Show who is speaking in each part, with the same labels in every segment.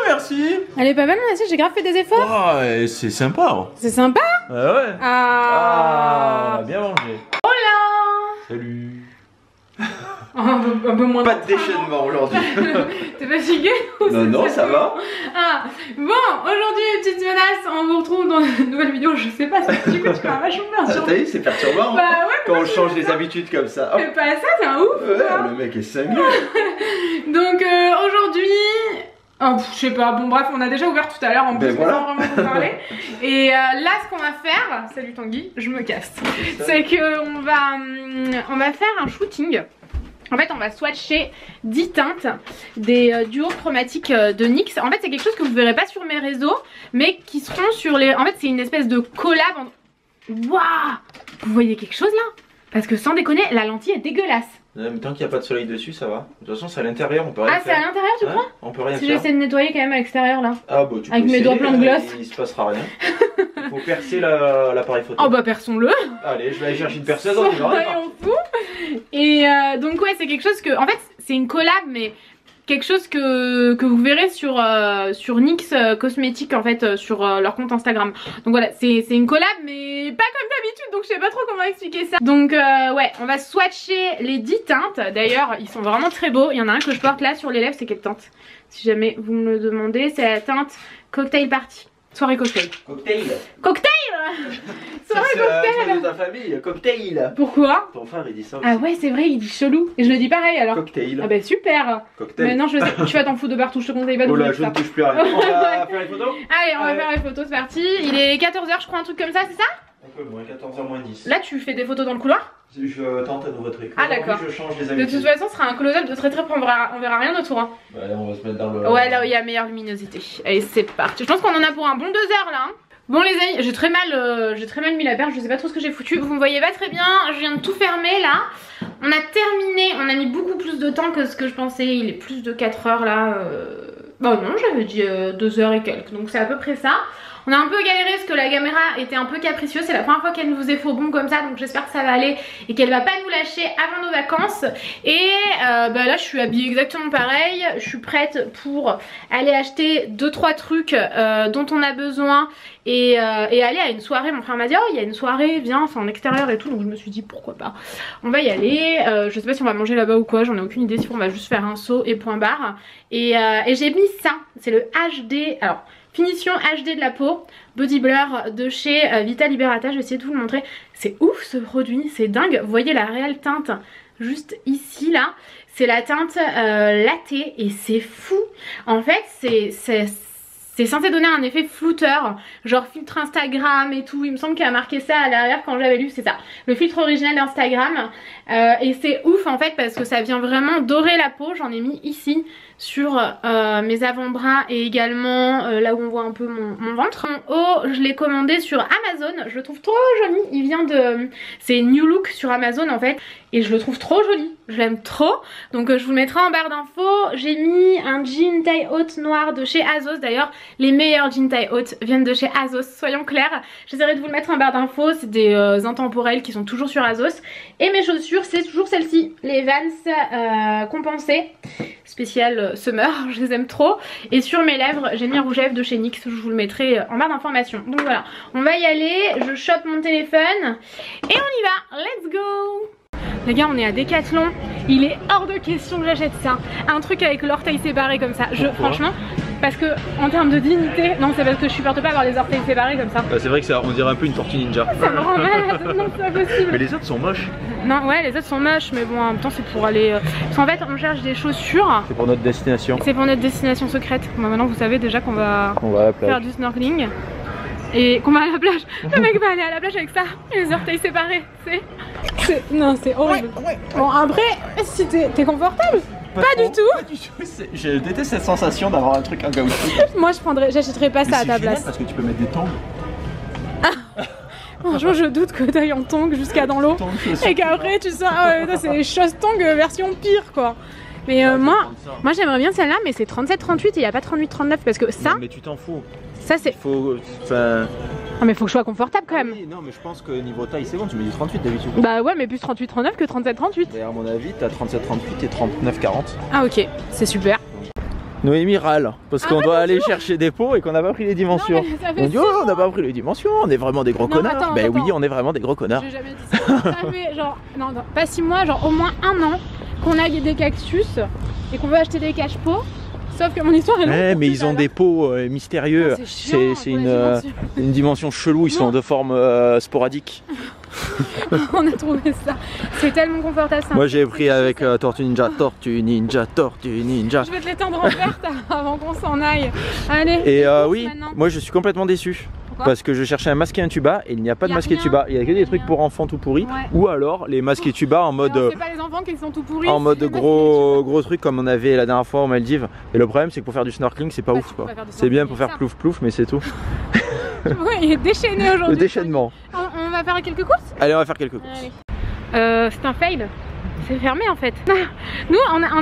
Speaker 1: Merci.
Speaker 2: Elle est pas mal mon assiette, j'ai grave fait des efforts.
Speaker 1: Oh, c'est sympa.
Speaker 2: C'est sympa.
Speaker 1: Ouais.
Speaker 2: Ah,
Speaker 1: bien mangé.
Speaker 2: Hola.
Speaker 1: Salut.
Speaker 2: Un peu moins.
Speaker 1: Pas de déchaînement aujourd'hui.
Speaker 2: T'es fatigué?
Speaker 1: Non, ça va.
Speaker 2: Ah, bon, aujourd'hui, petite menace, on vous retrouve dans une nouvelle vidéo. Je sais pas, du coup, tu fais un vachement bien.
Speaker 1: T'as vu, c'est perturbant.
Speaker 2: Bah ouais.
Speaker 1: Quand on change les habitudes comme ça.
Speaker 2: C'est pas ça, c'est un ouf.
Speaker 1: Ouais, le mec est cinglé.
Speaker 2: Donc, aujourd'hui. Oh, je sais pas, bon bref, on a déjà ouvert tout à l'heure en plus, sans vraiment vous parler. Et là, ce qu'on va faire, salut Tanguy, je me casse, c'est que on va faire un shooting. En fait, on va swatcher 10 teintes des duos chromatiques de NYX. En fait, c'est quelque chose que vous verrez pas sur mes réseaux, mais qui seront sur les... En fait, c'est une espèce de collab. Waouh! Vous voyez quelque chose là? Parce que sans déconner, la lentille est dégueulasse.
Speaker 1: Mais tant qu'il n'y a pas de soleil dessus, ça va. De toute façon, c'est à l'intérieur, on peut rien faire.
Speaker 2: Ah, c'est à l'intérieur, tu crois?
Speaker 1: On peut rien faire.
Speaker 2: Si j'essaie de nettoyer quand même à l'extérieur là.
Speaker 1: Ah, bah, tu peux
Speaker 2: avec mes doigts pleins de gloss.
Speaker 1: Il se passera rien. Il faut percer l'appareil photo.
Speaker 2: Oh, bah, perçons-le.
Speaker 1: Allez, je vais aller chercher une perceuse, on y va.
Speaker 2: Soyons fous. Et donc, ouais, c'est quelque chose que. En fait, c'est une collab, mais quelque chose que vous verrez sur NYX Cosmétiques en fait sur leur compte Instagram. Donc voilà, c'est une collab mais pas comme d'habitude, donc je sais pas trop comment expliquer ça. Donc ouais, on va swatcher les 10 teintes. D'ailleurs ils sont vraiment très beaux. Il y en a un que je porte là sur les lèvres, c'est quelle teinte? Si jamais vous me le demandez, c'est la teinte Cocktail Party. Soirée cocktail.
Speaker 1: Cocktail.
Speaker 2: Cocktail. Soirée cocktail.
Speaker 1: C'est de ta famille, cocktail.
Speaker 2: Pourquoi?
Speaker 1: Ton frère il dit ça aussi.
Speaker 2: Ah ouais c'est vrai, il dit chelou. Et je le dis pareil alors.
Speaker 1: Cocktail.
Speaker 2: Ah bah super.
Speaker 1: Cocktail.
Speaker 2: Mais non je sais, tu vas t'en foutre de partout, je te conseille pas de.
Speaker 1: Oh là je ne touche plus à rien. On va faire les photos.
Speaker 2: Allez on va faire les photos, c'est parti. Il est 14h je crois, un truc comme ça, c'est ça?
Speaker 1: Un peu moins, 14h moins 10.
Speaker 2: Là tu fais des photos dans le couloir?
Speaker 1: Je tente un nouveau truc.
Speaker 2: Ah d'accord.
Speaker 1: Je change les
Speaker 2: De
Speaker 1: habitudes.
Speaker 2: toute façon ce sera un close-up de très propre, on verra rien autour hein.
Speaker 1: Bah là on va se mettre dans le...
Speaker 2: Ouais là où il y a meilleure luminosité. Allez c'est parti. Je pense qu'on en a pour un bon 2 heures là hein. Bon les amis, j'ai très mal mis la perche, je sais pas trop ce que j'ai foutu. Vous me voyez pas très bien, je viens de tout fermer là. On a terminé, on a mis beaucoup plus de temps que ce que je pensais. Il est plus de 4 heures là. Bah non j'avais dit 2 heures et quelques, donc c'est à peu près ça. On a un peu galéré parce que la caméra était un peu capricieuse. C'est la première fois qu'elle nous est faux bon comme ça. Donc j'espère que ça va aller et qu'elle va pas nous lâcher avant nos vacances. Et bah là je suis habillée exactement pareil. Je suis prête pour aller acheter 2-3 trucs dont on a besoin. Et aller à une soirée. Mon frère m'a dit oh il y a une soirée, viens, c'est en extérieur et tout. Donc je me suis dit pourquoi pas. On va y aller. Je sais pas si on va manger là-bas ou quoi. J'en ai aucune idée. Si on va juste faire un saut et point barre. Et j'ai mis ça. C'est le HD. Alors... Finition HD de la peau, Body Blur de chez Vita Liberata. Je vais essayer de vous le montrer. C'est ouf ce produit, c'est dingue. Vous voyez la réelle teinte juste ici là. C'est la teinte latte et c'est fou. En fait c'est censé donner un effet flouteur, genre filtre Instagram et tout. Il me semble qu'il y a marqué ça à l'arrière quand j'avais lu, c'est ça. Le filtre original d'Instagram. Et c'est ouf en fait parce que ça vient vraiment dorer la peau. J'en ai mis ici sur mes avant-bras et également là où on voit un peu mon ventre. En haut, je l'ai commandé sur Amazon. Je le trouve trop joli. Il vient de... C'est New Look sur Amazon en fait. Et je le trouve trop joli. Je l'aime trop. Donc je vous le mettrai en barre d'infos. J'ai mis un jean taille haute noir de chez Azos. D'ailleurs, les meilleurs jeans taille haute viennent de chez Azos. Soyons clairs. J'essaierai de vous le mettre en barre d'infos. C'est des intemporels qui sont toujours sur Azos. Et mes chaussures, c'est toujours celles-ci. Les Vans compensées. Spécial summer. Je les aime trop. Et sur mes lèvres, j'ai mis un rouge à lèvres de chez NYX. Je vous le mettrai en barre d'informations. Donc voilà. On va y aller. Je chope mon téléphone. Et on y va. Let's go! Les gars on est à Decathlon, il est hors de question que j'achète ça. Un truc avec l'orteil séparé comme ça. Franchement, parce que en termes de dignité, non c'est parce que je supporte pas avoir les orteils séparés comme ça.
Speaker 1: Bah, c'est vrai que ça, on dirait un peu une tortue ninja.
Speaker 2: Ça me rend malade, non c'est pas possible.
Speaker 1: Mais les autres sont moches.
Speaker 2: Non ouais les autres sont moches mais bon en même temps c'est pour aller... Parce qu'en fait on cherche des chaussures.
Speaker 1: C'est pour notre destination. C'est
Speaker 2: pour notre destination secrète. Bon, maintenant vous savez déjà qu'on va,
Speaker 1: à la plage.
Speaker 2: Faire du snorkeling. Et qu'on va à la plage. Le mec va aller à la plage avec ça, les orteils séparés. Non c'est horrible. Ouais. Bon après, si t'es confortable. Pas du tout.
Speaker 1: Pas du tout. Je déteste cette sensation d'avoir un truc en caoutchouc.
Speaker 2: Moi j'achèterais pas ça à ta place.
Speaker 1: Parce que tu peux mettre des tongs.
Speaker 2: Franchement je doute que t'ailles en tongs jusqu'à dans l'eau. Et qu'après tu sens, c'est les choses tongs version pire quoi. Mais moi j'aimerais bien celle-là mais c'est 37-38 et il n'y a pas 38-39 parce que ça...
Speaker 1: Mais tu t'en fous.
Speaker 2: Ça c'est...
Speaker 1: Faut... Enfin...
Speaker 2: Ah mais faut que je sois confortable quand même.
Speaker 1: Oui, non mais je pense que niveau taille c'est bon, tu mets du 38 d'habitude.
Speaker 2: Bah ouais mais plus 38-39 que 37-38.
Speaker 1: Et à mon avis t'as 37-38 et 39-40.
Speaker 2: Ah ok, c'est super.
Speaker 1: Noémie râle parce qu'on doit aller chercher des pots et qu'on n'a pas pris les dimensions. On dit oh on n'a pas pris les dimensions, on est vraiment des gros connards. Ben oui on est vraiment des gros connards.
Speaker 2: J'ai jamais dit ça. Ça fait genre, non, pas 6 mois, genre au moins 1 an qu'on a des cactus et qu'on veut acheter des cache-pots. Sauf que mon histoire est longue.
Speaker 1: Ouais, mais ils ont des pots mystérieux. C'est une dimension chelou, ils sont de forme sporadique.
Speaker 2: On a trouvé ça. C'est tellement confortable.
Speaker 1: Moi j'ai pris avec Tortue Ninja, Tortue Ninja, Tortue Ninja.
Speaker 2: Je vais te l'étendre en verte avant qu'on s'en aille. Allez.
Speaker 1: Et oui, moi je suis complètement déçu. Parce que je cherchais un masque et un tuba et il n'y a pas de masque et tuba. Il y a que des trucs pour enfants tout pourris. Ouais. Ou alors les masques et tuba en mode.
Speaker 2: C'est pas les enfants qui sont tout pourris.
Speaker 1: En mode gros truc comme on avait la dernière fois aux Maldives. Et le problème c'est que pour faire du snorkeling c'est pas ouf quoi. C'est bien pour faire plouf plouf mais c'est tout.
Speaker 2: Ouais, il est déchaîné aujourd'hui.
Speaker 1: Le déchaînement.
Speaker 2: On va faire quelques courses.
Speaker 1: Allez on va faire quelques courses.
Speaker 2: C'est un fail. C'est fermé en fait. Nous,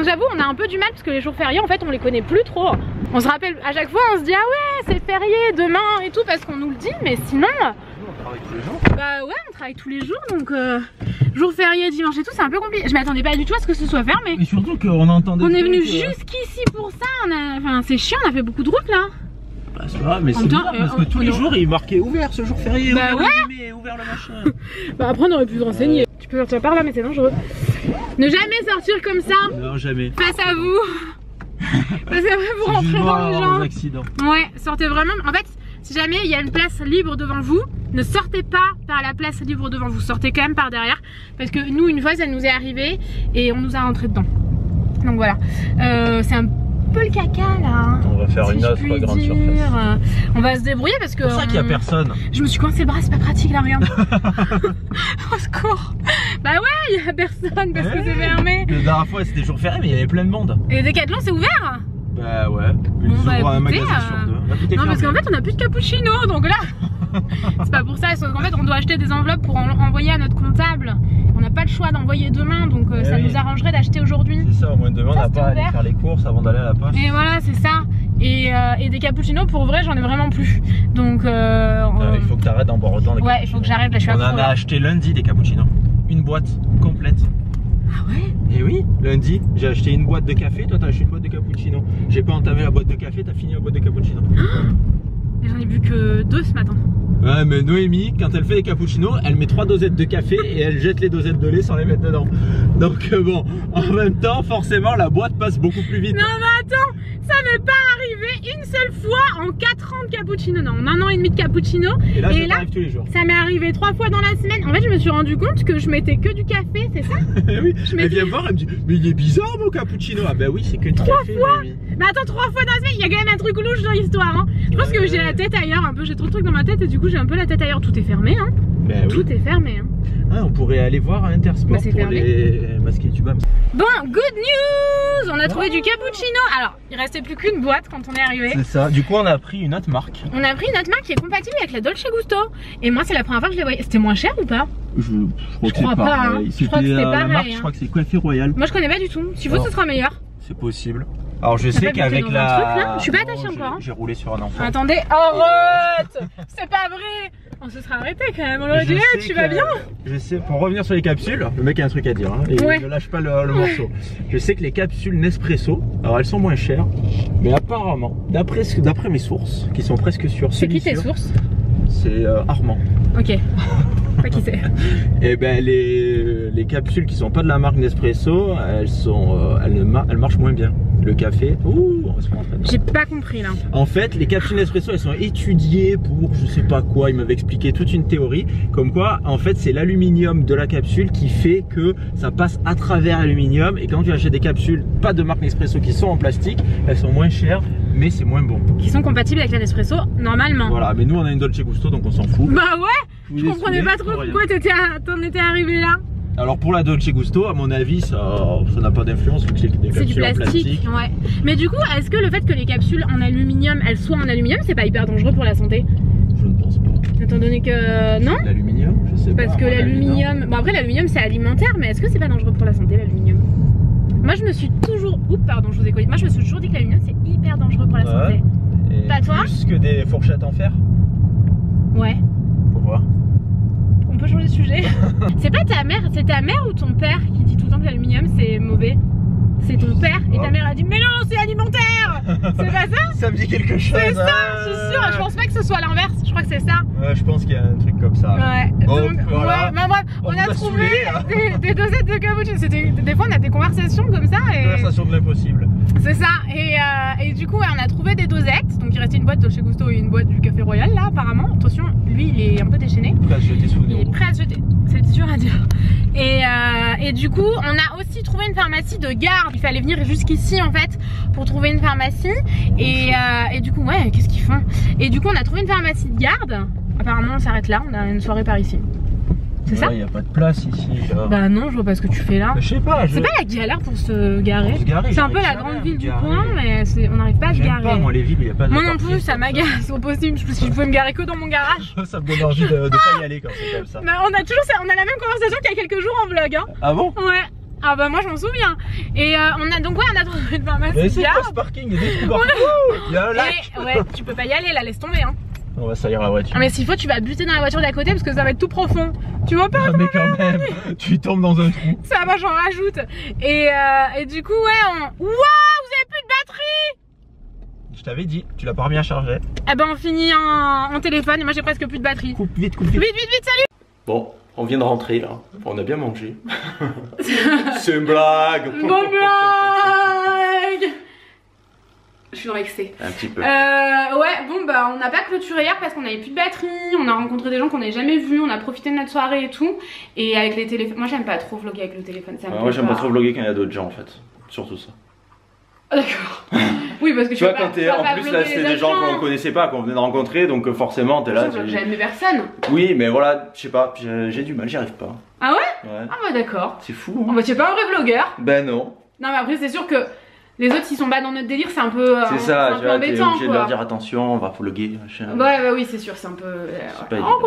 Speaker 2: j'avoue, on a un peu du mal parce que les jours fériés, en fait, on les connaît plus trop. On se rappelle à chaque fois, on se dit ah ouais, c'est férié demain et tout parce qu'on nous le dit, mais sinon.
Speaker 1: On travaille tous les jours.
Speaker 2: Bah ouais, on travaille tous les jours donc jour férié, dimanche et tout, c'est un peu compliqué. Je m'attendais pas du tout à ce que ce soit fermé.
Speaker 1: Et surtout qu'on entendait.
Speaker 2: On est venu jusqu'ici pour ça. Enfin, c'est chiant, on a fait beaucoup de route là.
Speaker 1: Bah c'est vrai, mais c'est bizarre parce que tous les jours il marquait ouvert ce jour férié,
Speaker 2: bah
Speaker 1: ouvert
Speaker 2: ouais.
Speaker 1: ouvert le machin.
Speaker 2: Bah après on aurait pu se renseigner. Tu peux sortir par là mais c'est dangereux. Ne jamais sortir comme ça.
Speaker 1: Non jamais.
Speaker 2: Face à vous. Parce qu'après vous rentrez dans les gens.
Speaker 1: Accident.
Speaker 2: Ouais, sortez vraiment. En fait, si jamais il y a une place libre devant vous, ne sortez pas par la place libre devant vous. Sortez quand même par derrière. Parce que nous une fois ça nous est arrivé et on nous a rentré dedans. Donc voilà. C'est un peu le caca là.
Speaker 1: On va faire une autre grande surface.
Speaker 2: On va se débrouiller parce que.
Speaker 1: C'est pour ça qu'il y a personne.
Speaker 2: Je me suis coincé le bras, c'est pas pratique là, regarde. Au secours. Bah ouais, il y a personne parce que c'est fermé.
Speaker 1: La dernière fois c'était jour férié mais il y avait plein de monde.
Speaker 2: Et Decathlon c'est ouvert?
Speaker 1: Bah ouais. Ils ouvrent un magasin sur deux.
Speaker 2: Non parce qu'en fait on a plus de cappuccino donc là. C'est pas pour ça, sauf qu'en fait on doit acheter des enveloppes pour envoyer à notre comptable. On n'a pas le choix d'envoyer demain donc ça nous arrangerait d'acheter aujourd'hui.
Speaker 1: C'est ça, au moins demain on n'a pas à aller faire les courses avant d'aller à la poste.
Speaker 2: Et voilà c'est ça. Et des cappuccinos pour vrai j'en ai vraiment plus. Donc
Speaker 1: il faut que tu arrêtes d'en boire autant.
Speaker 2: Ouais il faut que j'arrête, là je suis
Speaker 1: On en a acheté lundi des cappuccinos. Une boîte complète.
Speaker 2: Ah ouais?
Speaker 1: Et oui, lundi j'ai acheté une boîte de café, toi t'as acheté une boîte de cappuccino. J'ai pas entamé la boîte de café, t'as fini la boîte de cappuccino.
Speaker 2: Et j'en ai bu que 2 ce matin.
Speaker 1: Ouais mais Noémie, quand elle fait des cappuccinos, elle met 3 dosettes de café et elle jette les dosettes de lait sans les mettre dedans. Donc bon, en même temps forcément la boîte passe beaucoup plus vite.
Speaker 2: Non mais attends, ça m'est pas arrivé une seule fois en 4 ans de cappuccino, non, en 1 an et demi de cappuccino.
Speaker 1: Et là, ça m'arrive tous les jours.
Speaker 2: Ça m'est arrivé 3 fois dans la semaine. En fait je me suis rendu compte que je mettais que du café, c'est ça?
Speaker 1: Oui, elle vient voir, elle me dit mais il est bizarre mon cappuccino. Ah bah oui c'est que du
Speaker 2: 3
Speaker 1: café.
Speaker 2: Fois. Mais attends 3 fois dans la semaine, il y a quand même un truc louche dans l'histoire hein. Je pense que j'ai la tête ailleurs un peu, j'ai trop de trucs dans ma tête et du coup j'ai un peu la tête ailleurs. Tout est fermé hein.
Speaker 1: Ben
Speaker 2: tout est fermé hein.
Speaker 1: Ah, on pourrait aller voir à Intersport pour
Speaker 2: fermé.
Speaker 1: Les masques et tubas.
Speaker 2: Bon, good news. On a trouvé du cappuccino. Alors, il restait plus qu'une boîte quand on est arrivé.
Speaker 1: C'est ça, du coup on a pris une autre marque.
Speaker 2: On a pris une autre marque qui est compatible avec la Dolce Gusto. Et moi c'est la première fois que je les voyais. C'était moins cher ou pas?
Speaker 1: Je crois pas hein.
Speaker 2: Je crois que c'était pareil
Speaker 1: marque, je crois que c'est Café Royal.
Speaker 2: Moi je connais pas du tout, si vous ce sera meilleur.
Speaker 1: C'est possible. Alors je sais qu'avec la...
Speaker 2: Je suis pas attachée encore.
Speaker 1: J'ai roulé sur un enfant.
Speaker 2: Attendez, arrête. C'est pas vrai. On se serait arrêté quand même, on aurait dit tu vas bien.
Speaker 1: Je sais, pour revenir sur les capsules, le mec a un truc à dire hein, et ne lâche pas le morceau. Je sais que les capsules Nespresso, alors elles sont moins chères, mais apparemment, d'après mes sources, qui sont presque sûres.
Speaker 2: C'est qui tes sources?
Speaker 1: C'est Armand.
Speaker 2: Ok. Pas qui c'est.
Speaker 1: Et ben les capsules qui sont pas de la marque Nespresso, elles marchent moins bien. Le café, on va se prendre.
Speaker 2: J'ai pas compris là.
Speaker 1: En fait, les capsules Nespresso, elles sont étudiées pour je sais pas quoi. Il m'avait expliqué toute une théorie, comme quoi, en fait, c'est l'aluminium de la capsule qui fait que ça passe à travers l'aluminium. Et quand tu achètes des capsules, pas de marque Nespresso, qui sont en plastique, elles sont moins chères, mais c'est moins bon. Qui sont compatibles avec la Nespresso normalement. Voilà, mais nous on a une Dolce Gusto, donc on s'en fout. Bah ouais. Je comprenais pas trop pourquoi t'en étais arrivé là. Alors pour la Dolce Gusto, à mon avis, ça n'a pas d'influence vu que c'est des capsules en plastique. Ouais. Mais du coup, est-ce que le fait que les capsules en aluminium, elles soient en aluminium, c'est pas hyper dangereux pour la santé? Je ne pense pas. Étant donné que non. L'aluminium, je sais pas. Parce que l'aluminium, bon après l'aluminium c'est alimentaire, mais est-ce que c'est pas dangereux pour la santé l'aluminium? Moi je me suis toujours, oups pardon, je vous ai collé. Moi je me suis toujours dit que l'aluminium c'est hyper dangereux pour la santé. Pas toi? Plus que des fourchettes en fer. Ouais.
Speaker 2: on peut changer de sujet. C'est pas ta mère, c'est ta mère ou ton père qui dit tout le temps que l'aluminium c'est mauvais? C'est ton père et ta mère a dit mais non c'est alimentaire. C'est pas ça?
Speaker 1: Ça me dit quelque chose.
Speaker 2: C'est ça, je suis sûre. Je pense pas que ce soit l'inverse. Je crois que c'est ça.
Speaker 1: Ouais, je pense qu'il y a un truc comme ça.
Speaker 2: Ouais.
Speaker 1: Bon,
Speaker 2: Donc,
Speaker 1: voilà.
Speaker 2: ouais, bah, bref, on a trouvé
Speaker 1: saoulé,
Speaker 2: des dosettes de cappuccino. Des fois on a des conversations comme ça. Et...
Speaker 1: Conversation de l'impossible.
Speaker 2: C'est ça. Et du coup ouais, on a trouvé des dosettes. Donc il restait une boîte de chez Gusto et une boîte du Café Royal là apparemment. Attention, lui il est un peu déchaîné.
Speaker 1: Prêt à se jeter sous le
Speaker 2: Il
Speaker 1: nez.
Speaker 2: est prêt à se jeter. C'est dur à dire. Et du coup, on a aussi trouvé une pharmacie de garde. Il fallait venir jusqu'ici en fait pour trouver une pharmacie. Et du coup, ouais, qu'est-ce qu'ils font? Et du coup, on a trouvé une pharmacie de garde. Apparemment, on s'arrête là. On a une soirée par ici. C'est ça?
Speaker 1: Il n'y a pas de place ici.
Speaker 2: Bah non, je vois pas ce que tu fais là.
Speaker 1: Je sais pas.
Speaker 2: C'est pas la galère pour se garer.
Speaker 1: garer
Speaker 2: C'est un peu la grande ville du coin, mais on n'arrive pas à se garer.
Speaker 1: Pas, moi les villes, il y a pas de
Speaker 2: moi non plus, ça m'agace au possible. Je pouvais me garer que dans mon garage.
Speaker 1: Ça me donne envie de pas y aller quand c'est comme ça.
Speaker 2: Mais on a la même conversation qu'il y a quelques jours en vlog. Hein.
Speaker 1: Ah bon?
Speaker 2: Ouais. Ah bah moi je m'en souviens. Et on a donc ouais, on a trouvé une pharmacie.
Speaker 1: Mais c'est
Speaker 2: de
Speaker 1: quoi
Speaker 2: garde.
Speaker 1: ce parking? Il y a des trous partout. Il y a un lac.
Speaker 2: Et, ouais, tu peux pas y aller là, laisse tomber hein.
Speaker 1: On va salir la voiture.
Speaker 2: Ah, mais s'il faut, tu vas buter dans la voiture d'à côté parce que ça va être tout profond. Tu vois pas?
Speaker 1: Ah, mais quand même, tu tombes dans un trou.
Speaker 2: Ça va, j'en rajoute. Et du coup, ouais, Waouh, vous avez plus de batterie!
Speaker 1: Je t'avais dit, tu l'as pas remis à charger.
Speaker 2: Eh ben, on finit en téléphone et moi j'ai presque plus de batterie.
Speaker 1: Coupe vite,
Speaker 2: Vite, salut!
Speaker 3: Bon, on vient de rentrer là. On a bien mangé. C'est une blague.
Speaker 2: Bonne blague! Je suis dans l'excès.
Speaker 3: Un petit peu.
Speaker 2: Ouais, bon bah on n'a pas clôturé hier parce qu'on avait plus de batterie, on a rencontré des gens qu'on n'avait jamais vus, on a profité de notre soirée et tout. Et avec les téléphones, moi j'aime pas trop vlogger avec le téléphone, ça me
Speaker 3: Moi j'aime pas trop vlogger quand il y a d'autres gens en fait. Surtout ça.
Speaker 2: Ah, d'accord. Oui parce que
Speaker 3: tu vois quand t'es en plus là c'est des gens qu'on connaissait pas, qu'on venait de rencontrer, donc forcément t'es là.
Speaker 2: J'ai jamais personne.
Speaker 3: Oui mais voilà, je sais pas, j'ai du mal, j'y arrive pas.
Speaker 2: Ah ouais? Ah bah d'accord.
Speaker 3: C'est fou.
Speaker 2: Oh, bah tu es pas un vrai vlogueur.
Speaker 3: Ben non.
Speaker 2: Non mais après c'est sûr que les autres s'ils sont pas dans notre délire c'est un peu
Speaker 3: c'est ça,
Speaker 2: un peu embêtant
Speaker 3: obligé de leur dire attention, on va vlogger machin.
Speaker 2: Ouais bah oui c'est sûr, c'est un peu on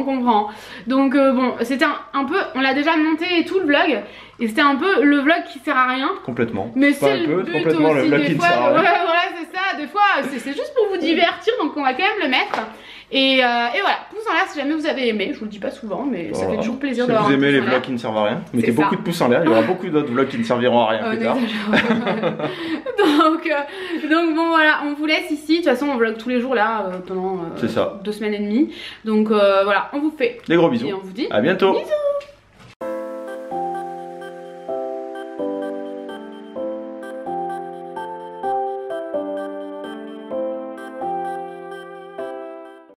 Speaker 2: comprend. Donc bon, c'était un peu, on l'a déjà monté et tout le vlog. Et c'était un peu le vlog qui sert à rien.
Speaker 3: Complètement.
Speaker 2: Mais c'est le but
Speaker 3: complètement
Speaker 2: aussi,
Speaker 3: le vlog
Speaker 2: des
Speaker 3: qui
Speaker 2: fois,
Speaker 3: ne sert à rien.
Speaker 2: ouais, voilà, c'est ça. Des fois, c'est juste pour vous divertir, donc on va quand même le mettre. Et voilà, pouce en l'air si jamais vous avez aimé. Je vous le dis pas souvent, mais ça fait toujours plaisir de voir.
Speaker 3: Si vous aimez les vlogs qui ne servent à rien, mettez beaucoup de pouces en l'air. Il y aura beaucoup d'autres vlogs qui ne serviront à rien plus tard.
Speaker 2: donc bon, voilà, on vous laisse ici. De toute façon, on vlog tous les jours là pendant 2 semaines et demie. Donc voilà, on vous fait
Speaker 3: des gros bisous.
Speaker 2: Et on vous dit
Speaker 3: à bientôt.
Speaker 2: Bisous.